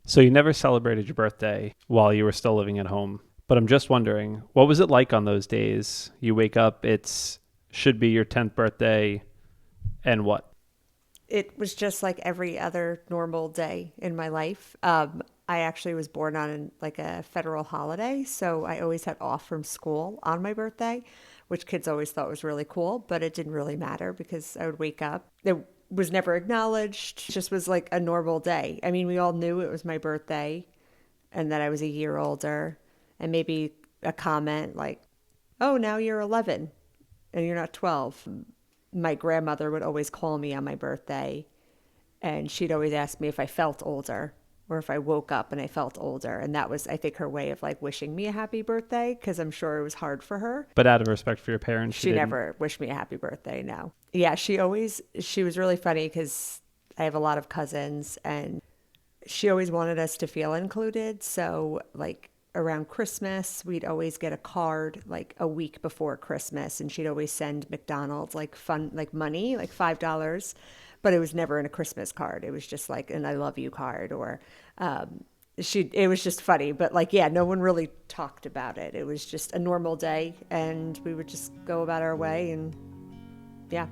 So you never celebrated your birthday while you were still living at home. But I'm just wondering, what was it like on those days? You wake up, it's should be your 10th birthday, and what? It was just like every other normal day in my life. I actually was born on like a federal holiday, so I always had off from school on my birthday, which kids always thought was really cool, but it didn't really matter because I would wake up. It was never acknowledged, it just was like a normal day. I mean, we all knew it was my birthday and that I was a year older, and maybe a comment like, oh, now you're 11 and you're not 12. My grandmother would always call me on my birthday, and she'd always ask me if I felt older or if I woke up and I felt older. And that was, I think, her way of like wishing me a happy birthday, because I'm sure it was hard for her. But out of respect for your parents, she She didn't. never wished me a happy birthday, no. Yeah, she was really funny because I have a lot of cousins, and she always wanted us to feel included. So, like, around Christmas, we'd always get a card like a week before Christmas, and she'd always send McDonald's like fun, like money, like $5, but it was never in a Christmas card. It was just like an I love you card, or it was just funny. But like, yeah, no one really talked about it. It was just a normal day, and we would just go about our way, and yeah.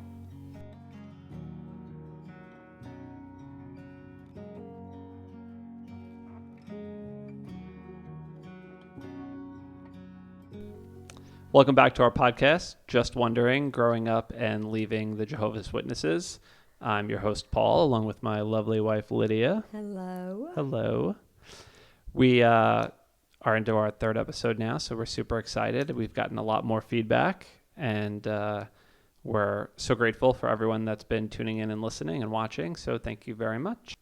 Welcome back to our podcast, Just Wondering, Growing Up and Leaving the Jehovah's Witnesses. I'm your host, Paul, along with my lovely wife, Lydia. Hello. Hello. We are into our third episode now, so we're super excited. We've gotten a lot more feedback, and we're so grateful for everyone that's been tuning in and listening and watching, so thank you very much.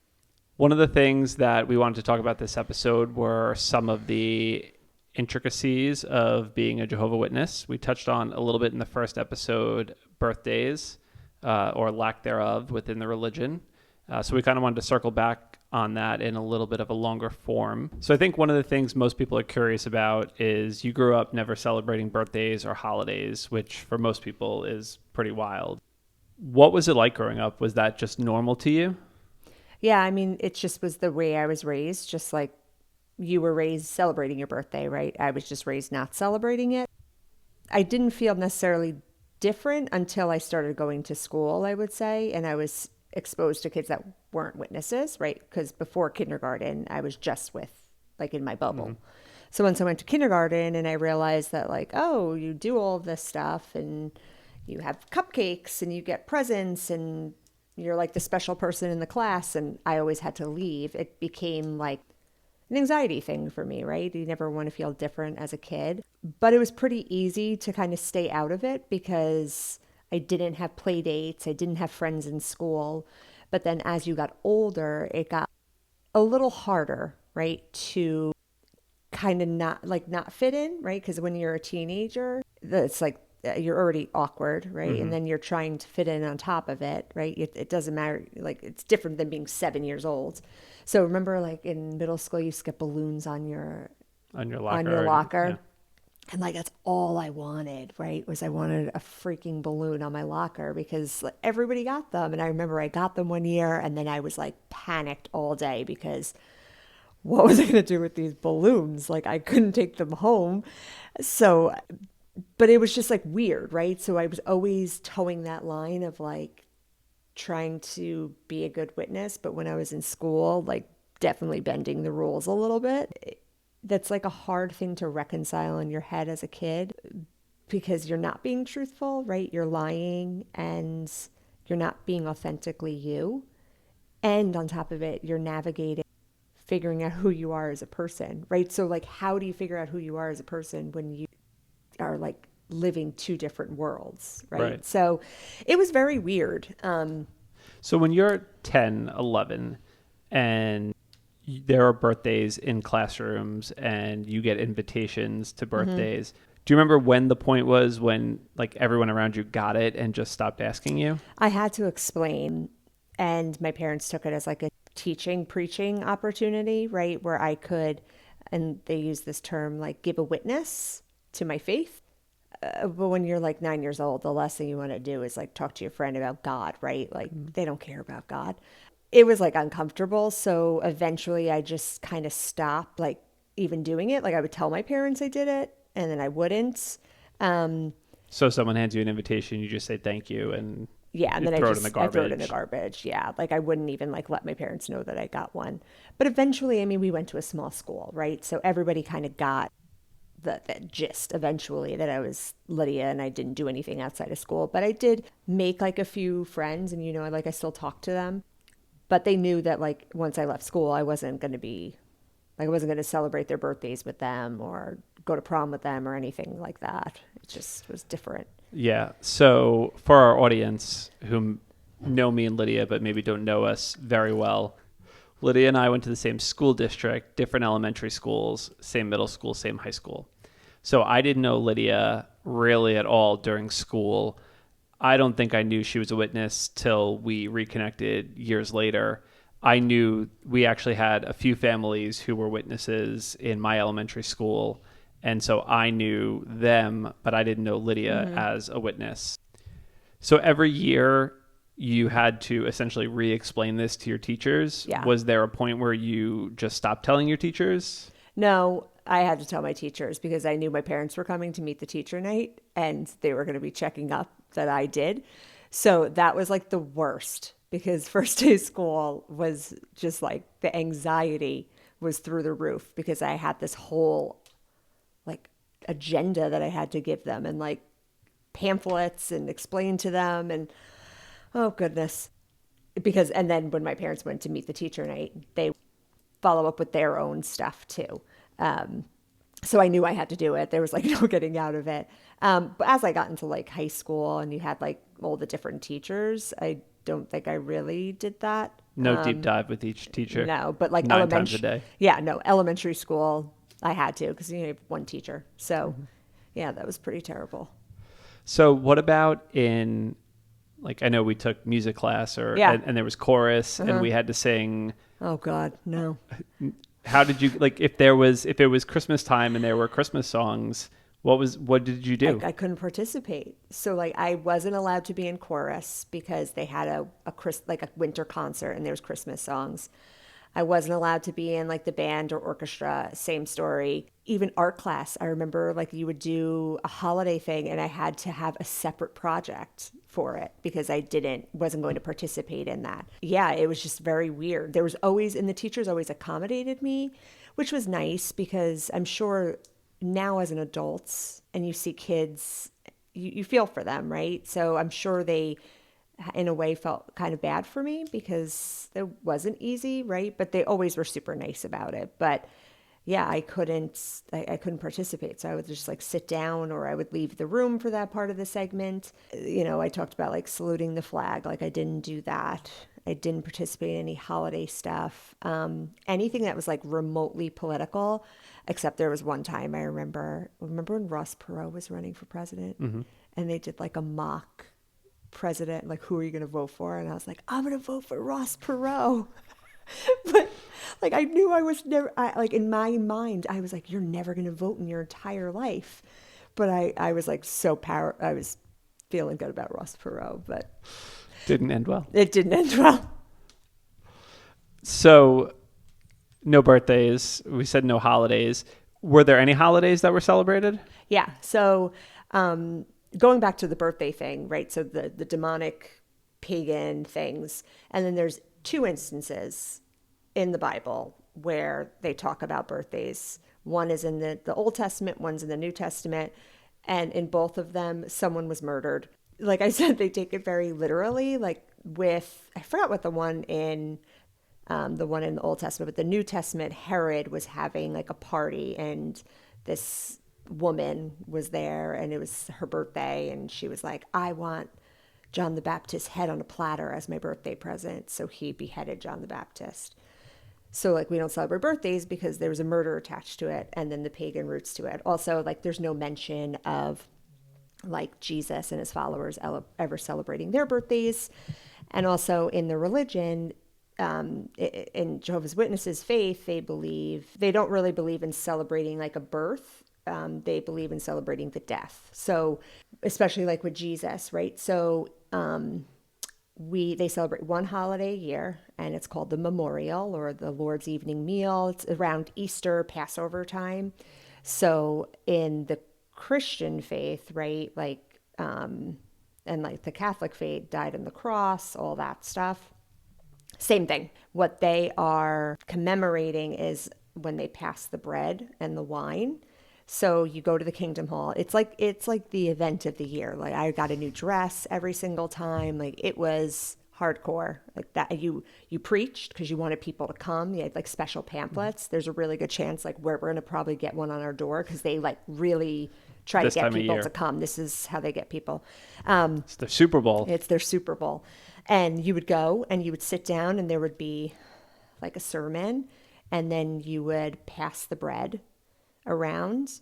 One of the things that we wanted to talk about this episode were some of the intricacies of being a Jehovah Witness. We touched on a little bit in the first episode, birthdays or lack thereof within the religion. So we kind of wanted to circle back on that in a little bit of a longer form. So I think one of the things most people are curious about is you grew up never celebrating birthdays or holidays, which for most people is pretty wild. What was it like growing up? Was that just normal to you? Yeah, I mean, it just was the way I was raised, just like you were raised celebrating your birthday, right? I was just raised not celebrating it. I didn't feel necessarily different until I started going to school, I would say, and I was exposed to kids that weren't witnesses, right? Because before kindergarten, I was just with, like, in my bubble. Mm-hmm. So once I went to kindergarten and I realized that, like, oh, you do all of this stuff and you have cupcakes and you get presents and you're like the special person in the class, and I always had to leave, it became like an anxiety thing for me, right? You never want to feel different as a kid. But it was pretty easy to kind of stay out of it because I didn't have play dates, I didn't have friends in school. But then as you got older, it got a little harder, right? To kind of not fit in, right? Because when you're a teenager, it's like you're already awkward, right? Mm-hmm. And then you're trying to fit in on top of it, right? It doesn't matter. Like, it's different than being 7 years old. So remember, like in middle school, you used to get balloons on your On your on your locker? Yeah. locker. And like, that's all I wanted, right? Was I wanted a freaking balloon on my locker because like, everybody got them. And I remember I got them one year, and then I was like panicked all day because what was I going to do with these balloons? Like, I couldn't take them home. So, but it was just like weird, right? So I was always towing that line of like trying to be a good witness. But when I was in school, like definitely bending the rules a little bit. That's like a hard thing to reconcile in your head as a kid because you're not being truthful, right? You're lying and you're not being authentically you. And on top of it, you're navigating figuring out who you are as a person, right? So like, how do you figure out who you are as a person when you are like living two different worlds, right? Right. So it was very weird. So when you're 10, 11, and there are birthdays in classrooms and you get invitations to birthdays, do you remember when the point was when like everyone around you got it and just stopped asking you? I had to explain, and my parents took it as like a teaching, preaching opportunity, right? Where I could, and they use this term like give a witness to my faith. But when you're like 9 years old, the last thing you want to do is like talk to your friend about God, right? Like they don't care about God. it was like uncomfortable. So eventually I just kind of stopped like even doing it. Like I would tell my parents I did it and then I wouldn't. Um, So someone hands you an invitation, you just say thank you, and yeah, and you then throw it in the I throw it in the garbage. garbage. Yeah, like I wouldn't even like let my parents know that I got one. But eventually, I mean, we went to a small school, right? So everybody kind of got the gist eventually that I was Lydia and I didn't do anything outside of school. But I did make like a few friends, and like I still talk to them. But they knew that like once I left school, I wasn't going to be like I wasn't going to celebrate their birthdays with them or go to prom with them or anything like that. It just was different. Yeah. So for our audience who know me and Lydia, but maybe don't know us very well, Lydia and I went to the same school district, different elementary schools, same middle school, same high school. So I didn't know Lydia really at all during school. I don't think I knew she was a witness till we reconnected years later. I knew we actually had a few families who were witnesses in my elementary school. And so I knew them, but I didn't know Lydia as a witness. So every year you had to essentially re-explain this to your teachers. Yeah. Was there a point where you just stopped telling your teachers? No, I had to tell my teachers because I knew my parents were coming to meet the teacher night and they were going to be checking up that I did. So that was like the worst because first day of school was just like the anxiety was through the roof because I had this whole like agenda that I had to give them and like pamphlets and explain to them and oh goodness. Because and then when my parents went to meet the teacher night, they follow up with their own stuff too. Um, so I knew I had to do it. There was like no getting out of it. But as I got into like high school and you had like all the different teachers, I don't think I really did that. No deep dive with each teacher. No, but like 9 times a day. yeah, no, elementary school, I had to because you have one teacher. So yeah, that was pretty terrible. So what about in, like, I know we took music class Yeah. and there was chorus and we had to sing. Oh God, no. How did you, like, if it was Christmas time and there were Christmas songs, what did you do? I couldn't participate. So like I wasn't allowed to be in chorus because they had like a winter concert and there was Christmas songs. I wasn't allowed to be in like the band or orchestra, same story. Even art class, I remember like you would do a holiday thing and I had to have a separate project for it because wasn't going to participate in that. Yeah, it was just very weird. There was always, and the teachers always accommodated me, which was nice because I'm sure now as an adult and you see kids, you feel for them, right? So I'm sure they in a way felt kind of bad for me because it wasn't easy, right? But they always were super nice about it. But yeah, I couldn't participate. So I would just like sit down or I would leave the room for that part of the segment. I talked about like saluting the flag. Like I didn't do that. I didn't participate in any holiday stuff. Anything that was like remotely political, except there was one time I remember when Ross Perot was running for president and they did like a mock president, like who are you going to vote for? And I was like, I'm going to vote for Ross Perot. But like I knew I was never like in my mind I was like, you're never going to vote in your entire life. But I was like I was feeling good about Ross Perot, but Didn't end well. it didn't end well. So no birthdays. We said no holidays. Were there any holidays that were celebrated? Yeah. So going back to the birthday thing, right? So the demonic pagan things. And then there's two instances in the Bible where they talk about birthdays. One is in the Old Testament, one's in the New Testament. And in both of them, someone was murdered. Like I said, they take it very literally. Like I forgot what the one in the Old Testament, but the New Testament, Herod was having like a party and this woman was there and it was her birthday and she was like, I want John the Baptist's head on a platter as my birthday present. So he beheaded John the Baptist. So like we don't celebrate birthdays because there was a murder attached to it and then the pagan roots to it. Also, like there's no mention of like Jesus and his followers ever celebrating their birthdays. And also in the religion, in Jehovah's Witnesses faith, they don't really believe in celebrating like a birth. They believe in celebrating the death. So especially like with Jesus, right? So they celebrate one holiday a year, and it's called the memorial or the Lord's evening meal. It's around Easter, Passover time. So in the Christian faith, right, like and like the Catholic faith, died on the cross, all that stuff. Same thing. What they are commemorating is when they pass the bread and the wine. So you go to the Kingdom Hall. It's like the event of the year. Like I got a new dress every single time. Like it was hardcore. Like that you preached because you wanted people to come. You had like special pamphlets. There's a really good chance like we're going to probably get one on our door because they like really try This to get time of people year. to come. This is how they get people. It's the Super Bowl. It's their Super Bowl. And you would go and you would sit down and there would be like a sermon and then you would pass the bread around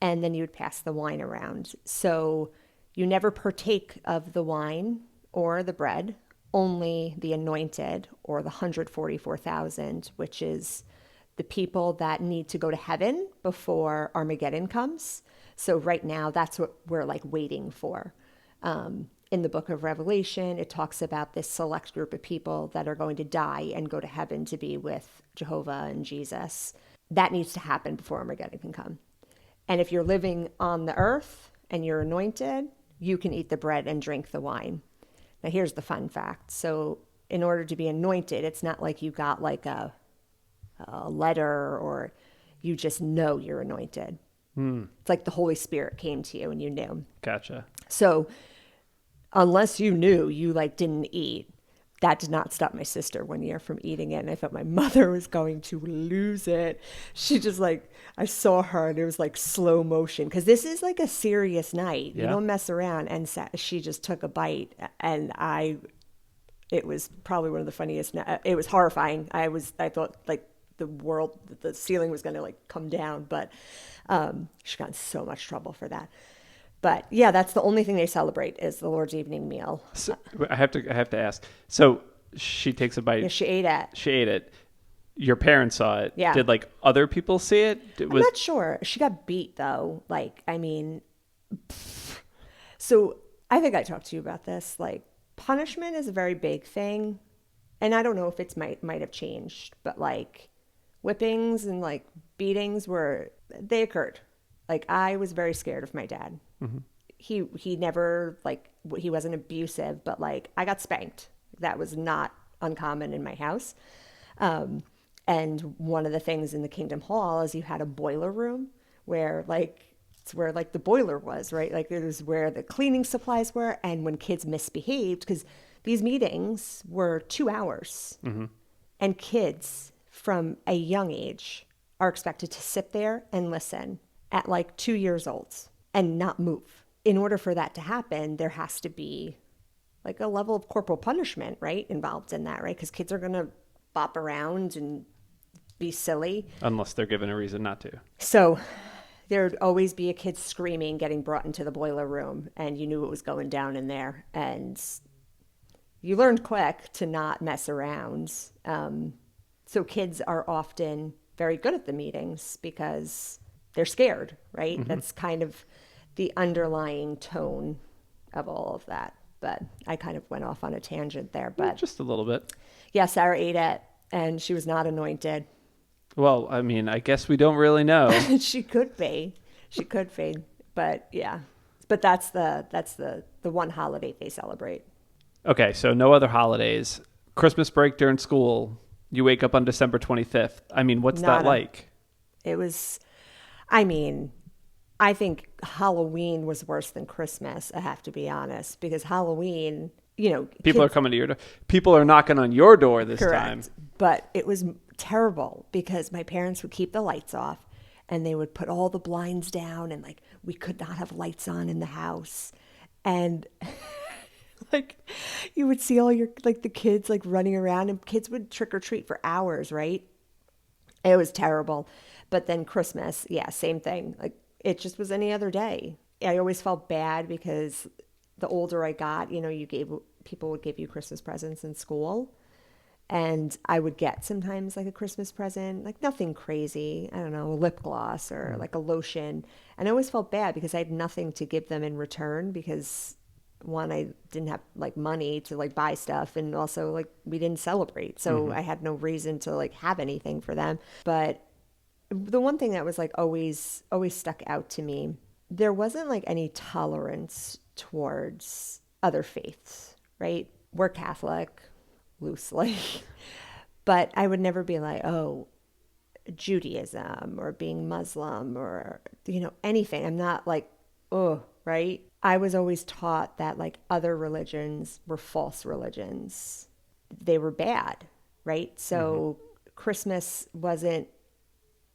and then you would pass the wine around. So you never partake of the wine or the bread, only the anointed or the 144,000, which is the people that need to go to heaven before Armageddon comes. So right now, that's what we're like waiting for. In the book of Revelation, it talks about this select group of people that are going to die and go to heaven to be with Jehovah and Jesus. That needs to happen before Armageddon can come. And if you're living on the earth and you're anointed, you can eat the bread and drink the wine. Now, here's the fun fact. So in order to be anointed, it's not like you got like a letter or you just know you're anointed. It's like the Holy Spirit came to you and you knew. Gotcha. So unless you knew, you like didn't eat. That did not stop my sister one year from eating it. And I thought my mother was going to lose it. She just like, I saw her and it was like slow motion. Because this is like a serious night. Yeah. You don't mess around. And she just took a bite. And it was probably one of the funniest. It was horrifying. I thought like the ceiling was going to like come down. But she got in so much trouble for that. But yeah, that's the only thing they celebrate is the Lord's evening meal. So, I have to ask. So she takes a bite. Yeah, she ate it. She ate it. Your parents saw it. Yeah. Did like other people see it? I'm not sure. She got beat though. Like, I mean, so I think I talked to you about this. Like, punishment is a very big thing, and I don't know if it's might have changed, but like, whippings and like beatings they occurred. Like, I was very scared of my dad. Mm-hmm. He never like he wasn't abusive, but like I got spanked. That was not uncommon in my house. And one of the things in the Kingdom Hall is you had a boiler room where like it's where like the boiler was, right? Like it was where the cleaning supplies were. And when kids misbehaved, because these meetings were 2 hours, and kids from a young age are expected to sit there and listen at like 2 years old and not move. In order for that to happen, there has to be like a level of corporal punishment, right, involved in that, right? Because kids are going to bop around and be silly. Unless they're given a reason not to. So there'd always be a kid screaming, getting brought into the boiler room, and you knew what was going down in there. And you learned quick to not mess around. So kids are often very good at the meetings because they're scared, right? Mm-hmm. That's kind of the underlying tone of all of that. But I kind of went off on a tangent there. But just a little bit. Yeah, Sarah ate it, and she was not anointed. Well, I mean, I guess we don't really know. She could be. She could be. But yeah. But that's the one holiday they celebrate. Okay, so no other holidays. Christmas break during school. You wake up on December 25th. I mean, what's that like? It was, I mean, I think Halloween was worse than Christmas, I have to be honest, because Halloween, you know. People are coming to your door. People are knocking on your door this time. But it was terrible because my parents would keep the lights off and they would put all the blinds down and like we could not have lights on in the house. And like you would see all your like the kids like running around and kids would trick or treat for hours, right? It was terrible. But then Christmas, yeah, same thing. Like it just was any other day. I always felt bad because the older I got, you know, people would give you Christmas presents in school. And I would get sometimes like a Christmas present, like nothing crazy. I don't know, a lip gloss or like a lotion. And I always felt bad because I had nothing to give them in return because one, I didn't have like money to like buy stuff, and also like we didn't celebrate, so I had no reason to like have anything for them. But the one thing that was like always stuck out to me, there wasn't like any tolerance towards other faiths, right? We're Catholic loosely, but I would never be like, oh, Judaism or being Muslim or, anything. I'm not like, oh, right? I was always taught that like other religions were false religions. They were bad, right? So Christmas wasn't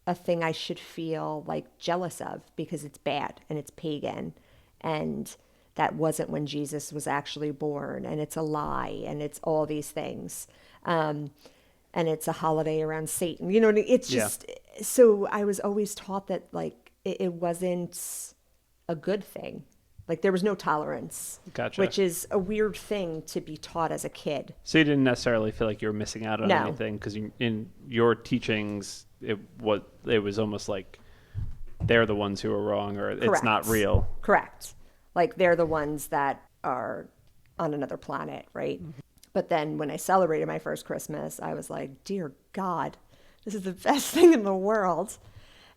a thing I should feel like jealous of because it's bad and it's pagan, and that wasn't when Jesus was actually born, and it's a lie, and it's all these things. And it's a holiday around Satan. You know, it's just, so I was always taught that like it wasn't a good thing. Like there was no tolerance. Gotcha. Which is a weird thing to be taught as a kid. So you didn't necessarily feel like you were missing out on anything, because in your teachings, it was almost like they're the ones who are wrong, or Correct. It's not real. Correct. Like they're the ones that are on another planet, right? But then when I celebrated my first Christmas, I was like, dear God, this is the best thing in the world.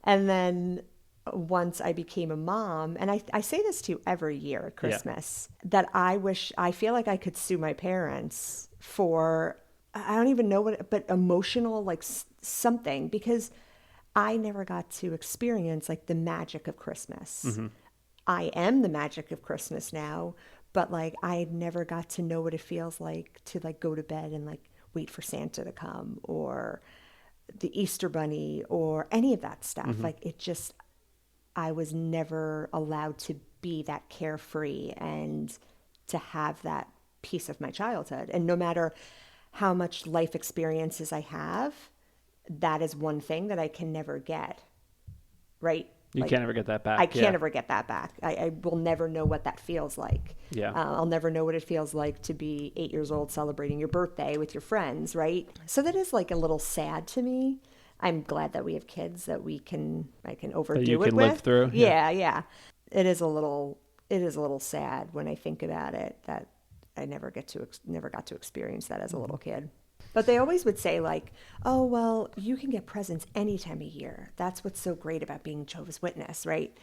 And then once I became a mom, and I say this to you every year at Christmas, that I feel like I could sue my parents for, I don't even know what, but emotional, like something, because I never got to experience like the magic of Christmas. I am the magic of Christmas now, but like I never got to know what it feels like to like go to bed and like wait for Santa to come, or the Easter Bunny, or any of that stuff. Like it just, I was never allowed to be that carefree and to have that piece of my childhood. And no matter how much life experiences I have, that is one thing that I can never get, right? You can't ever get that back. I can't ever get that back. I will never know what that feels like. Yeah. I'll never know what it feels like to be 8 years old celebrating your birthday with your friends, right? So that is like a little sad to me. I'm glad that we have kids that I can overdo that you it can with. Live through. Yeah. It is a little sad when I think about it that I never got to experience that as a little kid. But they always would say like, oh, well, you can get presents any time of year. That's what's so great about being Jehovah's Witness, right?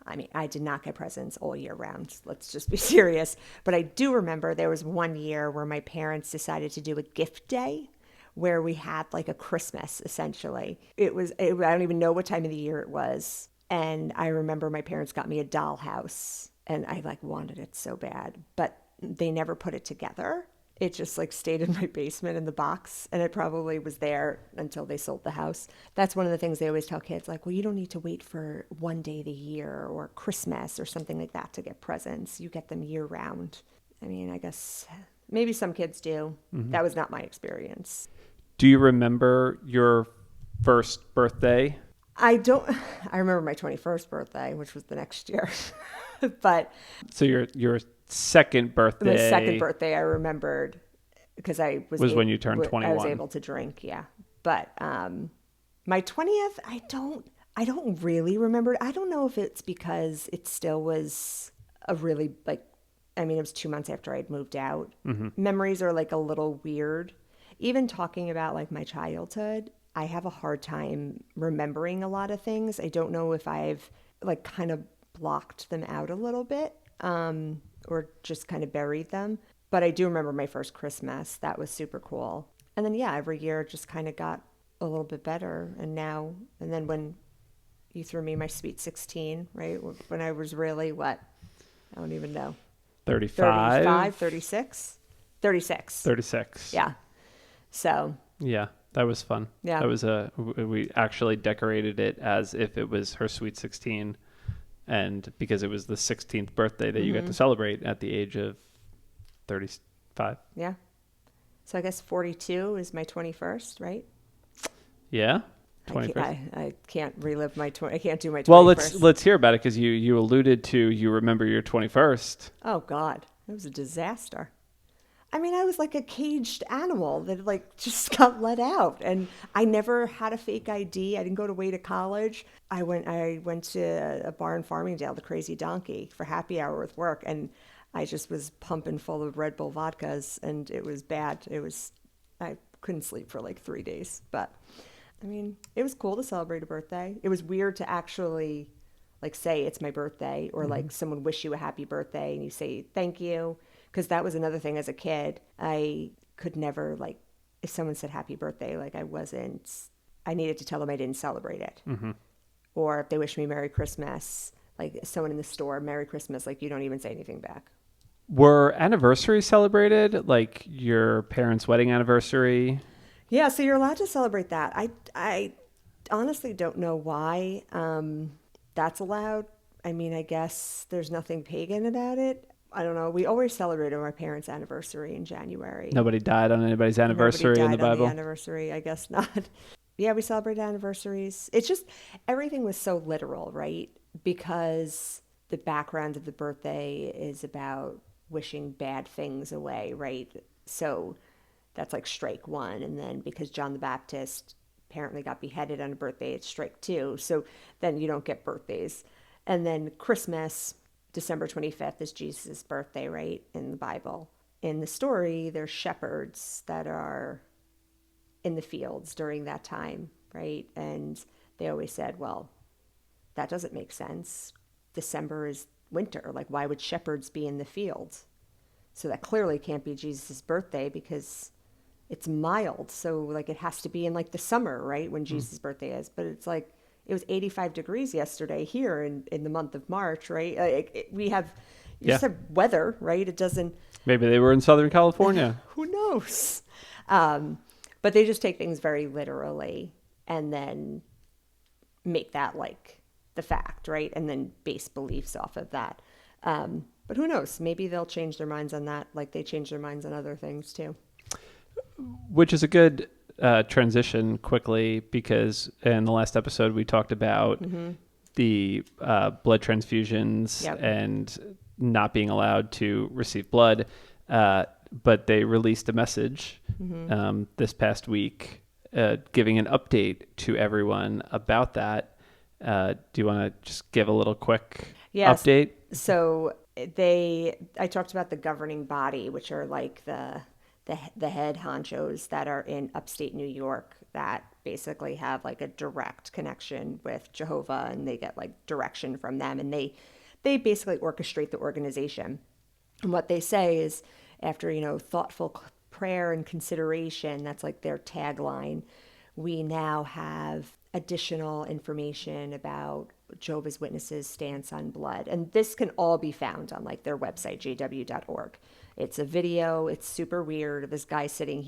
I mean, I did not get presents all year round. Let's just be serious. But I do remember there was one year where my parents decided to do a gift day where we had like a Christmas, essentially. I don't even know what time of the year it was. And I remember my parents got me a dollhouse, and I like wanted it so bad, but they never put it together. It just like stayed in my basement in the box, and it probably was there until they sold the house. That's one of the things they always tell kids, like, well, you don't need to wait for one day of the year or Christmas or something like that to get presents. You get them year round. I mean, I guess maybe some kids do. That was not my experience. Do you remember your first birthday? I don't. I remember my 21st birthday, which was the next year. But so your second birthday. My second birthday, I remembered because I was when you turned 21. I was able to drink, yeah. But my 20th, I don't really remember. I don't know if it's because it still was a really like. I mean, it was 2 months after I'd moved out. Memories are like a little weird. Even talking about like my childhood, I have a hard time remembering a lot of things. I don't know if I've like kind of blocked them out a little bit or just kind of buried them. But I do remember my first Christmas. That was super cool. And then, yeah, every year just kind of got a little bit better. And then when you threw me my sweet 16, right? When I was really what? I don't even know. 35? 36? 36. 36. Yeah. So. Yeah, that was fun. Yeah. That was we actually decorated it as if it was her sweet 16. And because it was the 16th birthday that you got to celebrate at the age of 35. Yeah. So I guess 42 is my 21st, right? Yeah. 21st. I can't relive I can't do my 21st. Well, let's hear about it, because you alluded to you remember your 21st. Oh God, it was a disaster. I mean, I was like a caged animal that like just got let out, and I never had a fake ID. I didn't go away to college. I went to a bar in Farmingdale, the Crazy Donkey, for happy hour with work, and I just was pumping full of Red Bull vodkas, and it was bad. I couldn't sleep for like 3 days, but I mean, it was cool to celebrate a birthday. It was weird to actually like say it's my birthday, or like someone wish you a happy birthday and you say thank you, because that was another thing as a kid. I could never, like, if someone said happy birthday, like I needed to tell them I didn't celebrate it. Or if they wish me Merry Christmas, like someone in the store, Merry Christmas, like you don't even say anything back. Were anniversaries celebrated, like your parents' wedding anniversary? Yeah, so you're allowed to celebrate that. I honestly don't know why that's allowed. I mean, I guess there's nothing pagan about it. I don't know. We always celebrated my parents' anniversary in January. Nobody died on anybody's Nobody anniversary in the died on the Bible? anniversary. I guess not. Yeah, we celebrated anniversaries. It's just everything was so literal, right? Because the background of the birthday is about wishing bad things away, right? So that's like strike one. And then because John the Baptist apparently got beheaded on a birthday, it's strike two. So then you don't get birthdays. And then Christmas, December 25th, is Jesus' birthday, right? In the Bible. In the story, there's shepherds that are in the fields during that time, right? And they always said, well, that doesn't make sense. December is winter. Like, why would shepherds be in the fields? So that clearly can't be Jesus' birthday because it's mild. So, like, it has to be in, like, the summer, right? When Jesus' birthday is. But it's like, it was 85 degrees yesterday here in the month of March, right? We have, you just have weather, right? It doesn't. Maybe they were in Southern California. Who knows? But they just take things very literally and then make that like the fact, right? And then base beliefs off of that. But who knows? Maybe they'll change their minds on that, like they change their minds on other things too. Which is a good transition quickly, because in the last episode we talked about the blood transfusions and not being allowed to receive blood. But they released a message this past week giving an update to everyone about that. Do you want to just give a little quick update? So I talked about the governing body, which are like the head honchos that are in upstate New York that basically have like a direct connection with Jehovah, and they get like direction from them, and they basically orchestrate the organization. And what they say is, after, thoughtful prayer and consideration, that's like their tagline, we now have additional information about Jehovah's Witnesses' stance on blood. And this can all be found on like their website, jw.org. It's a video. It's super weird of this guy sitting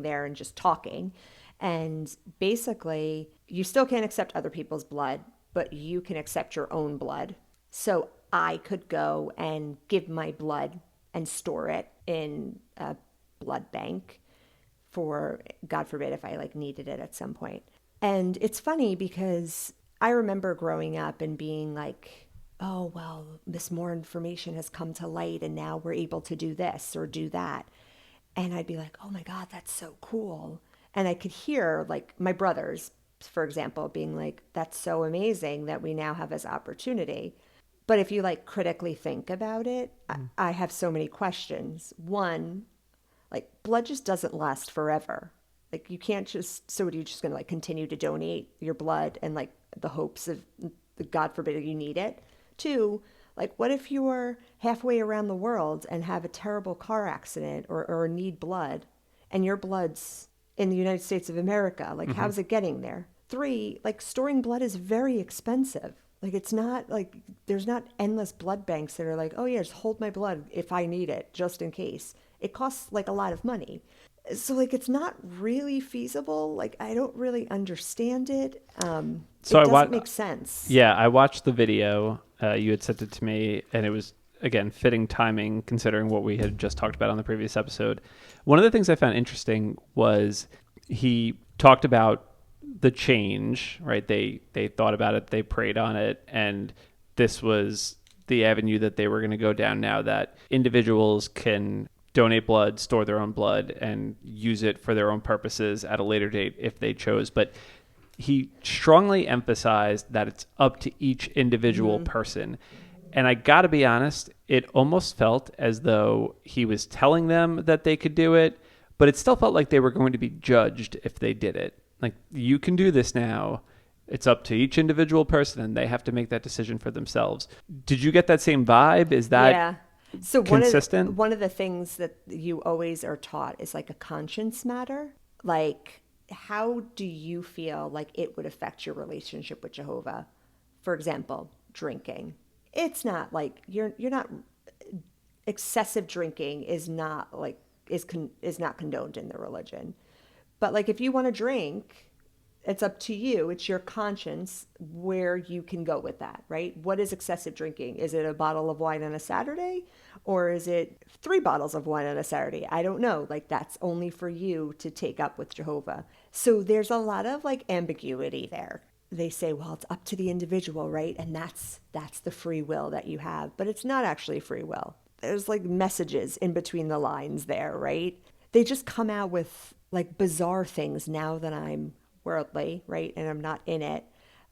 there and just talking. And basically, you still can't accept other people's blood, but you can accept your own blood. So I could go and give my blood and store it in a blood bank for, God forbid, if I like needed it at some point. And it's funny because I remember growing up and being like, oh, well, this more information has come to light and now we're able to do this or do that. And I'd be like, oh my God, that's so cool. And I could hear like my brothers, for example, being like, that's so amazing that we now have this opportunity. But if you like critically think about it, I have so many questions. One, like blood just doesn't last forever. Like you can't just, so are you just going to like continue to donate your blood and like the hopes of, God forbid, you need it? Two, like what if you're halfway around the world and have a terrible car accident or need blood, and your blood's in the United States of America? Like how's it getting there? Three, like storing blood is very expensive. Like it's not like there's not endless blood banks that are like, oh yeah, just hold my blood if I need it, just in case. It costs like a lot of money. So like it's not really feasible. Like I don't really understand it. So it doesn't make sense. Yeah, I watched the video. You had sent it to me, and it was, again, fitting timing considering what we had just talked about on the previous episode. One of the things I found interesting was he talked about the change, right? They thought about it, they prayed on it, and this was the avenue that they were going to go down now, that individuals can donate blood, store their own blood, and use it for their own purposes at a later date if they chose. But he strongly emphasized that it's up to each individual person. And I got to be honest, it almost felt as though he was telling them that they could do it, but it still felt like they were going to be judged if they did it. Like, you can do this now. It's up to each individual person, and they have to make that decision for themselves. Did you get that same vibe? Is that Yeah. So consistent? one of the things that you always are taught is like a conscience matter. Like, how do you feel like it would affect your relationship with Jehovah? For example, drinking. It's not like you're not excessive drinking is not like is not condoned in the religion. But like if you want to drink, it's up to you. It's your conscience where you can go with that, right? What is excessive drinking? Is it a bottle of wine on a Saturday, or is it 3 bottles of wine on a Saturday? I don't know. Like, that's only for you to take up with Jehovah. So there's a lot of like ambiguity there. They say, well, it's up to the individual, right? And that's the free will that you have, but it's not actually free will. There's like messages in between the lines there, right? They just come out with like bizarre things now that I'm worldly, right? And I'm not in it.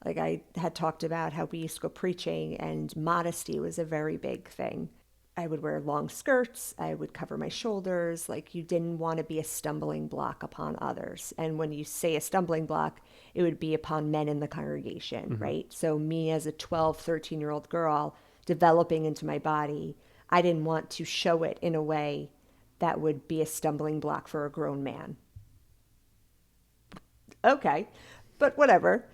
Like, I had talked about how we used to go preaching and modesty was a very big thing. I would wear long skirts. I would cover my shoulders. Like, you didn't want to be a stumbling block upon others. And when you say a stumbling block, it would be upon men in the congregation, right? So me as a 12, 13-year-old girl developing into my body, I didn't want to show it in a way that would be a stumbling block for a grown man. Okay, but whatever.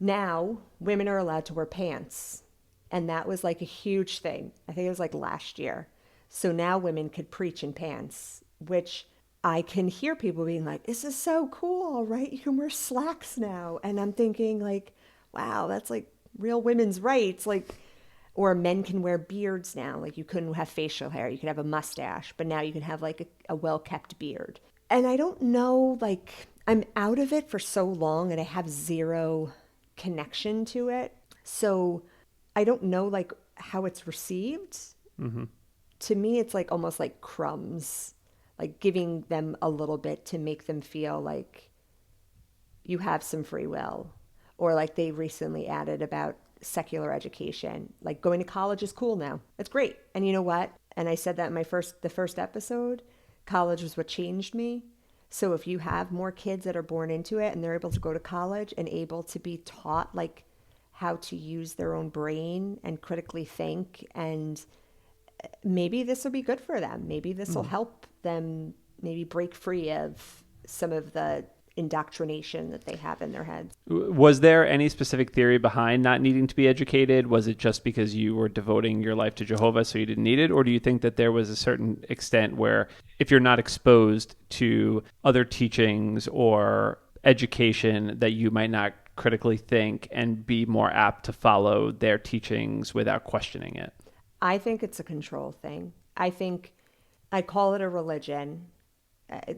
Now women are allowed to wear pants, and that was like a huge thing. I think it was like last year. So now women could preach in pants, which I can hear people being like, this is so cool, right? You can wear slacks now. And I'm thinking like, wow, that's like real women's rights. Like, or men can wear beards now. Like, you couldn't have facial hair. You could have a mustache, but now you can have like a well-kept beard. And I don't know, like, I'm out of it for so long and I have zero connection to it. So I don't know, like, how it's received. To me, it's like almost like crumbs, like giving them a little bit to make them feel like you have some free will. Or like they recently added about secular education, like going to college is cool now. It's great. And you know what? And I said that in the first episode, college was what changed me. So if you have more kids that are born into it and they're able to go to college and able to be taught like how to use their own brain and critically think, and maybe this will be good for them. Maybe this will help them maybe break free of some of the indoctrination that they have in their heads. Was there any specific theory behind not needing to be educated? Was it just because you were devoting your life to Jehovah so you didn't need it? Or do you think that there was a certain extent where if you're not exposed to other teachings or education that you might not critically think and be more apt to follow their teachings without questioning it? I think it's a control thing. I think I call it a religion.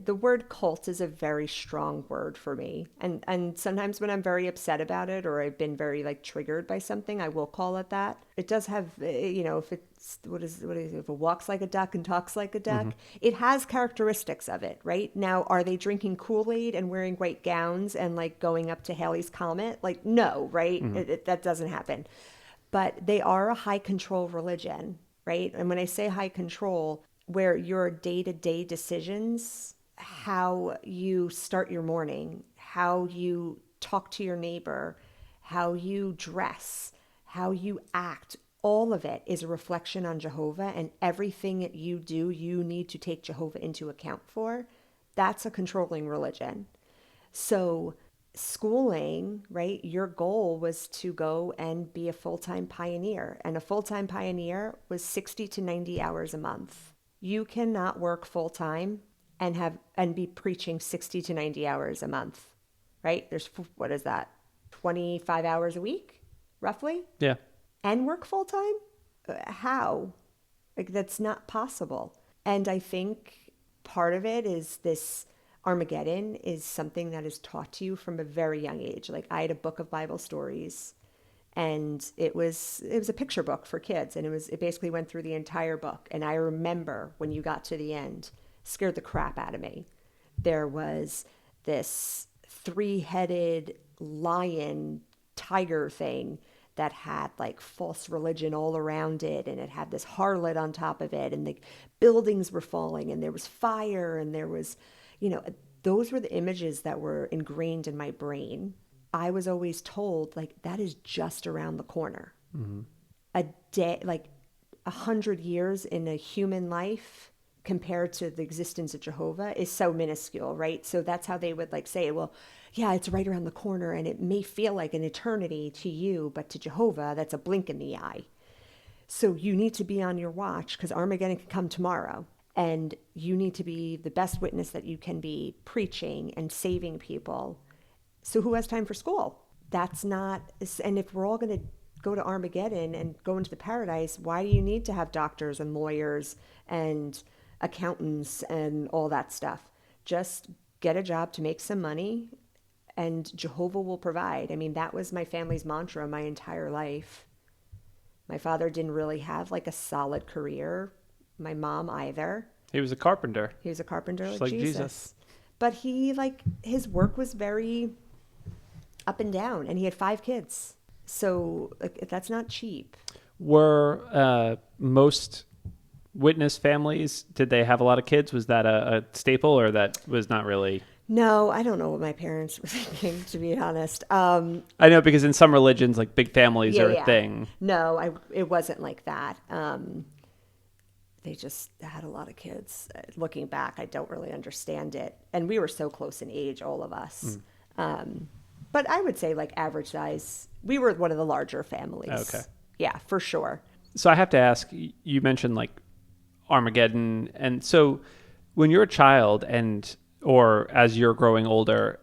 The word cult is a very strong word for me. And sometimes when I'm very upset about it or I've been very like triggered by something, I will call it that. It does have, if it's, if it walks like a duck and talks like a duck, it has characteristics of it, right? Now, are they drinking Kool-Aid and wearing white gowns and like going up to Halley's Comet? Like, no, right? That doesn't happen. But they are a high control religion, right? And when I say high control, where your day-to-day decisions, how you start your morning, how you talk to your neighbor, how you dress, how you act, all of it is a reflection on Jehovah, and everything that you do, you need to take Jehovah into account for. That's a controlling religion. So schooling, right? Your goal was to go and be a full-time pioneer, and a full-time pioneer was 60 to 90 hours a month. You cannot work full-time and be preaching 60 to 90 hours a month, right? There's, what is that? 25 hours a week, roughly? Yeah. And work full-time? How? Like, that's not possible. And I think part of it is this Armageddon is something that is taught to you from a very young age. Like, I had a book of Bible stories And it was a picture book for kids, and it basically went through the entire book. And I remember when you got to the end, scared the crap out of me. There was this three-headed lion tiger thing that had like false religion all around it, and it had this harlot on top of it, and the buildings were falling, and there was fire, and there was, those were the images that were ingrained in my brain. I was always told, like, that is just around the corner. Mm-hmm. A day, like 100 years in a human life compared to the existence of Jehovah is so minuscule, right? So that's how they would like say, well, yeah, it's right around the corner and it may feel like an eternity to you, but to Jehovah, that's a blink in the eye. So you need to be on your watch because Armageddon can come tomorrow. And you need to be the best witness that you can be, preaching and saving people. So who has time for school? That's not, and if we're all going to go to Armageddon and go into the paradise, why do you need to have doctors and lawyers and accountants and all that stuff? Just get a job to make some money and Jehovah will provide. I mean, that was my family's mantra my entire life. My father didn't really have like a solid career. My mom either. He was a carpenter. He was a carpenter just like like Jesus. But his work was very up and down, and he had 5 kids. So that's not cheap. Were most witness families, did they have a lot of kids? Was that a staple, or that was not really? No, I don't know what my parents were thinking, to be honest. I know because in some religions, like big families are a thing. No, it wasn't like that. They just had a lot of kids. Looking back, I don't really understand it. And we were so close in age, all of us. But I would say like average size, we were one of the larger families. Okay. Yeah, for sure. So I have to ask, you mentioned like Armageddon. And so when you're a child or as you're growing older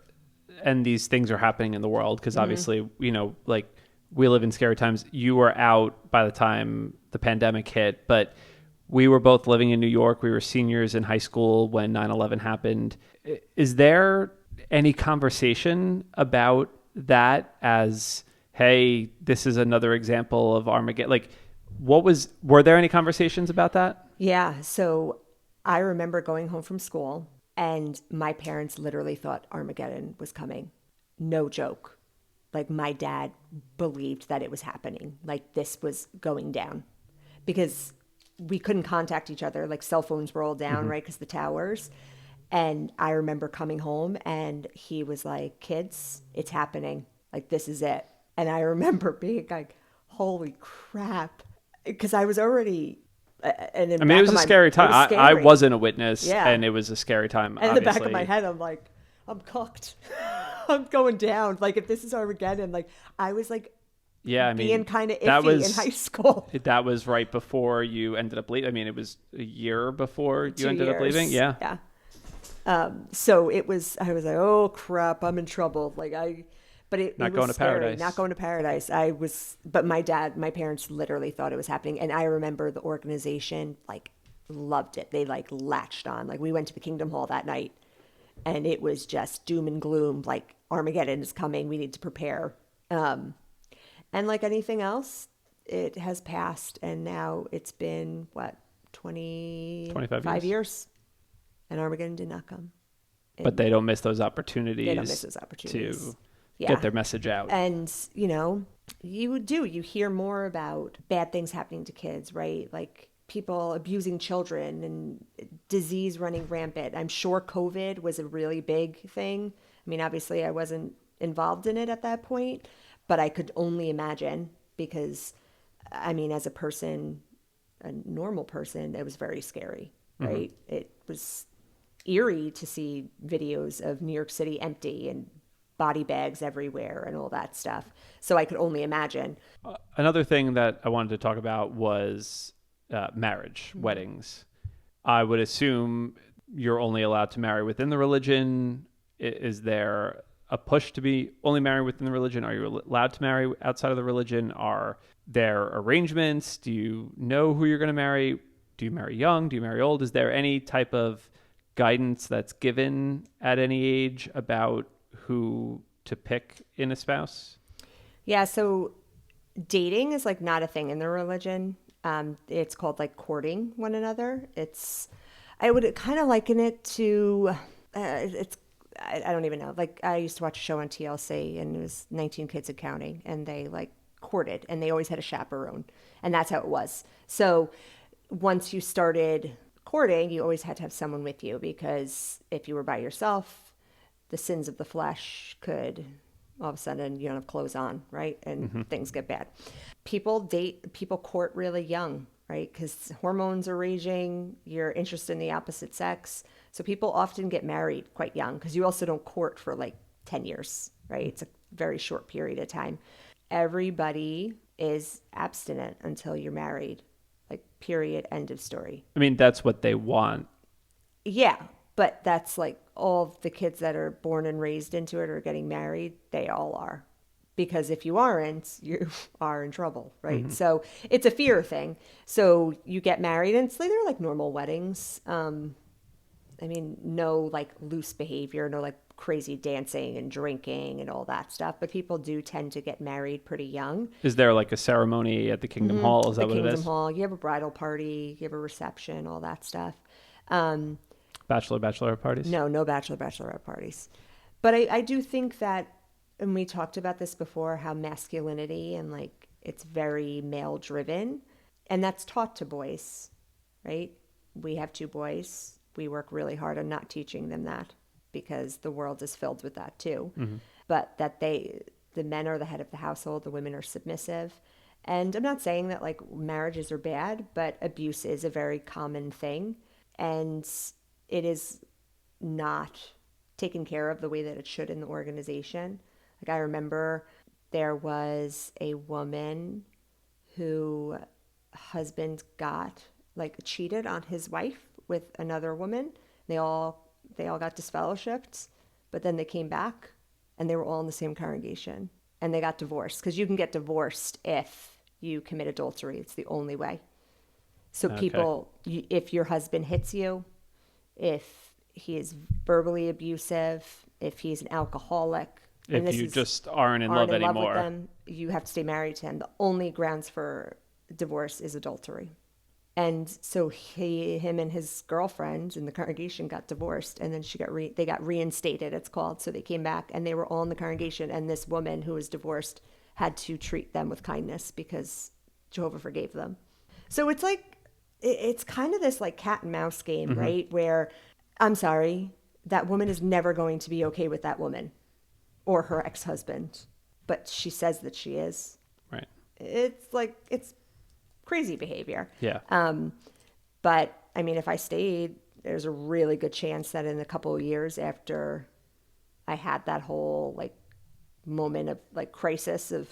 and these things are happening in the world, because obviously, like we live in scary times, you were out by the time the pandemic hit, but we were both living in New York. We were seniors in high school when 9/11 happened. Is there any conversation about that as, hey, this is another example of Armageddon? Like, were there any conversations about that? Yeah. So I remember going home from school and my parents literally thought Armageddon was coming. No joke. Like my dad believed that it was happening. Like this was going down because we couldn't contact each other. Like cell phones were all down, right? Because the towers. And I remember coming home and he was like, kids, it's happening. Like, this is it. And I remember being like, holy crap. Because I was already... And I mean, it was a scary time. I wasn't a witness, and it was a scary time, and in the back of my head, I'm like, I'm cooked. I'm going down. Like, if this is Armageddon, like, I was like, being kind of iffy in high school. That was right before you ended up leaving. I mean, it was a year before you ended up leaving. Yeah. Yeah. So I was like, oh crap, I'm in trouble. But it was going to scary. paradise. Not going to paradise. But my parents literally thought it was happening. And I remember the organization loved it. They latched on. We went to the Kingdom Hall that night and it was just doom and gloom. Like Armageddon is coming. We need to prepare. And like anything else, it has passed. And now it's been 25 years. And Armageddon did not come. But they don't miss those opportunities. They don't miss those opportunities. To get their message out. And, you hear more about bad things happening to kids, right? Like people abusing children and disease running rampant. I'm sure COVID was a really big thing. I mean, obviously I wasn't involved in it at that point, but I could only imagine because, I mean, as a normal person, it was very scary, right? Mm-hmm. It was eerie to see videos of New York City empty and body bags everywhere and all that stuff. So I could only imagine. Another thing that I wanted to talk about was marriage, weddings. I would assume you're only allowed to marry within the religion. Is there a push to be only married within the religion? Are you allowed to marry outside of the religion? Are there arrangements? Do you know who you're going to marry? Do you marry young? Do you marry old? Is there any type of guidance that's given at any age about who to pick in a spouse? Yeah, so Dating is like not a thing in the religion. It's called like courting one another. I would kind of liken it to, I don't even know. Like I used to watch a show on TLC and it was 19 Kids and Counting, and they like courted and they always had a chaperone, and that's how it was. So once you started courting, you always had to have someone with you, because if you were by yourself, the sins of the flesh could, all of a sudden you don't have clothes on, right? And things get bad. People court really young, right? Because hormones are raging, you're interested in the opposite sex. So people often get married quite young, because you also don't court for like 10 years, right? It's a very short period of time. Everybody is abstinent until you're married, like period, end of story. I mean, that's what they want. Yeah, but that's like all of the kids that are born and raised into it or getting married, they all are. Because if you aren't, you are in trouble, right? So it's a fear thing. So you get married, and they're like normal weddings. I mean, no like loose behavior, no like crazy dancing and drinking and all that stuff. But people do tend to get married pretty young. Is there like a ceremony at the Kingdom Hall? Is The that what it Kingdom is? Hall, you have a bridal party, you have a reception, all that stuff. Bachelorette parties? No, no bachelorette parties. But I do think that, and we talked about this before, how masculinity and like it's very male driven, and that's taught to boys, right? We have two boys. We work really hard on not teaching them that, because the world is filled with that too. But that the men are the head of the household, the women are submissive. And I'm not saying that like marriages are bad, but abuse is a very common thing. And it is not taken care of the way that it should in the organization. Like I remember there was a woman who husband got like cheated on his wife with another woman. They all got disfellowshipped, but then they came back and they were all in the same congregation, and they got divorced, because you can get divorced if you commit adultery. It's the only way. So Okay. if your husband hits you, if he is verbally abusive, if he's an alcoholic, and If this you is just aren't in aren't love in love with anymore. them, you have to stay married to him. The only grounds for divorce is adultery. And so him and his girlfriend in the congregation got divorced, and then they got reinstated, it's called. So they came back, and they were all in the congregation, and this woman who was divorced had to treat them with kindness because Jehovah forgave them. So it's like it's kind of this like cat and mouse game, Hmm. right? Where I'm sorry, that woman is never going to be okay with that woman or her ex-husband, but she says that she is. Right. It's crazy behavior. Yeah. But I mean, if I stayed, there's a really good chance that in a couple of years after I had that whole like moment of like crisis of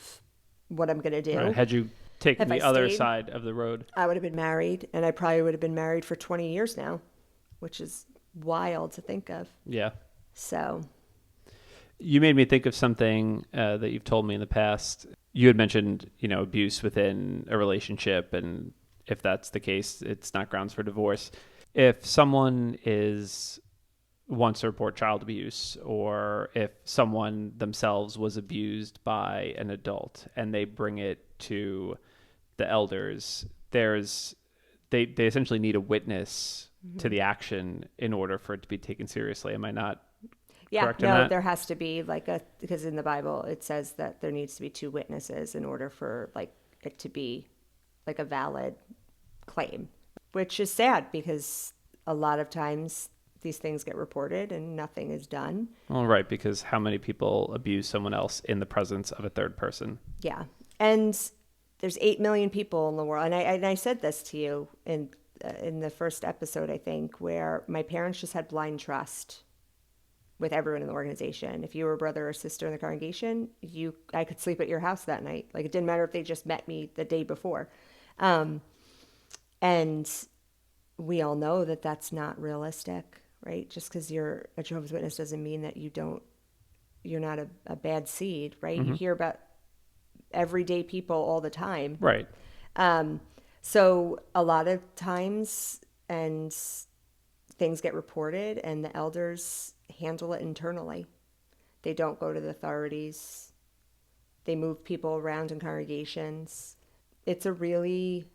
what I'm going to Right. do, Had you taken if I the other stayed, side of the road? I would have been married, and I probably would have been married for 20 years now, which is wild to think of. Yeah. So, You made me think of something that you've told me in the past. You had mentioned, abuse within a relationship, and if that's the case, it's not grounds for divorce. If someone wants to report child abuse, or if someone themselves was abused by an adult and they bring it to the elders, they essentially need a witness to the action in order for it to be taken seriously. Am I not yeah, correct in no, that? there has to be because in the Bible it says that there needs to be two witnesses in order for like it to be like a valid claim, which is sad because a lot of times these things get reported and nothing is done. Well, right, because how many people abuse someone else in the presence of a third person? Yeah. And there's 8 million people in the world. And I said this to you in the first episode, I think, where my parents just had blind trust with everyone in the organization. If you were a brother or sister in the congregation, I could sleep at your house that night. Like it didn't matter if they just met me the day before. And we all know that that's not realistic, right? Just because you're a Jehovah's Witness doesn't mean that you're not a bad seed, right? You Hmm. hear about everyday people all the time. Right. So a lot of times, and things get reported, and the elders handle it internally. They don't go to the authorities. They move people around in congregations. It's a really,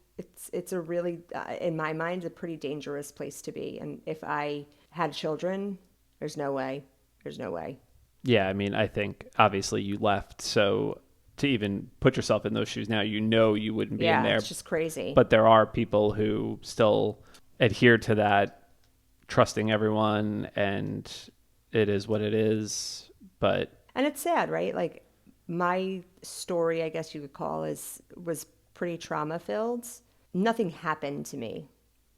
it's a really, in my mind, a pretty dangerous place to be. And if I had children, there's no way. There's no way. Yeah, I mean, I think obviously you left, so to even put yourself in those shoes now, you know you wouldn't be in Yeah, there. it's just crazy. But there are people who still adhere to that, trusting everyone, and it is what it is. But And it's sad, right? Like my story, I guess you could call, was pretty trauma filled. Nothing happened to me,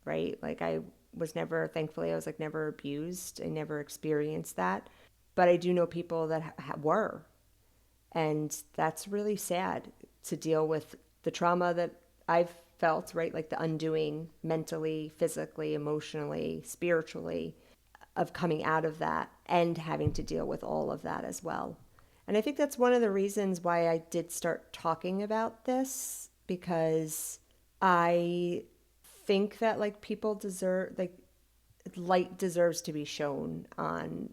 right? Like I was never, thankfully, I was like never abused. I never experienced that. But I do know people that were. And that's really sad to deal with the trauma that I've felt, right? Like the undoing mentally, physically, emotionally, spiritually of coming out of that and having to deal with all of that as well. And I think that's one of the reasons why I did start talking about this, because I think that like people deserve, like light deserves to be shown on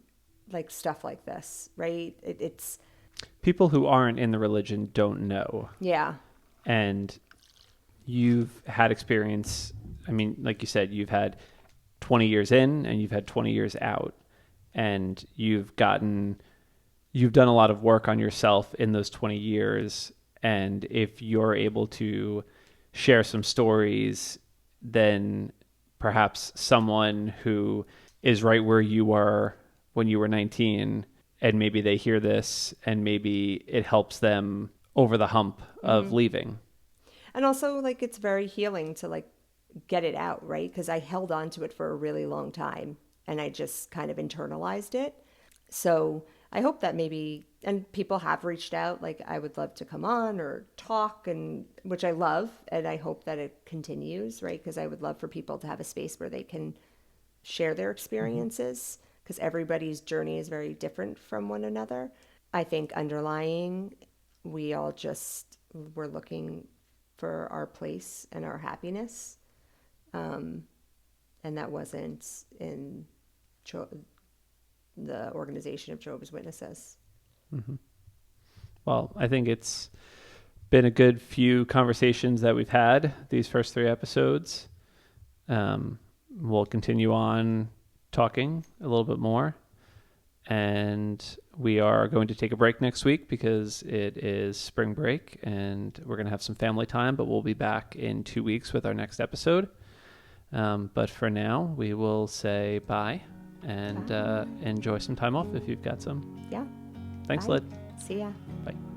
like stuff like this, right? It's people who aren't in the religion don't know. yeah. And you've had experience. I mean, like you said, you've had 20 years in and you've had 20 years out, and you've done a lot of work on yourself in those 20 years. And if you're able to share some stories, then perhaps someone who is right where you were when you were 19, and maybe they hear this and maybe it helps them over the hump of leaving. And also like it's very healing to like get it out, right? Because I held on to it for a really long time and I just kind of internalized it. So I hope that maybe, and people have reached out, like I would love to come on or talk, and which I love, and I hope that it continues, right? Because I would love for people to have a space where they can share their experiences, because everybody's journey is very different from one another. I think underlying, we all just were looking for our place and our happiness. And that wasn't in the Organization of Jehovah's Witnesses. Well, I think it's been a good few conversations that we've had these first 3 episodes. We'll continue on talking a little bit more. And we are going to take a break next week because it is spring break and we're going to have some family time, but we'll be back in 2 weeks with our next episode. But for now, we will say bye and enjoy some time off if you've got some. Yeah. Thanks, Bye. Lyd. See ya. Bye.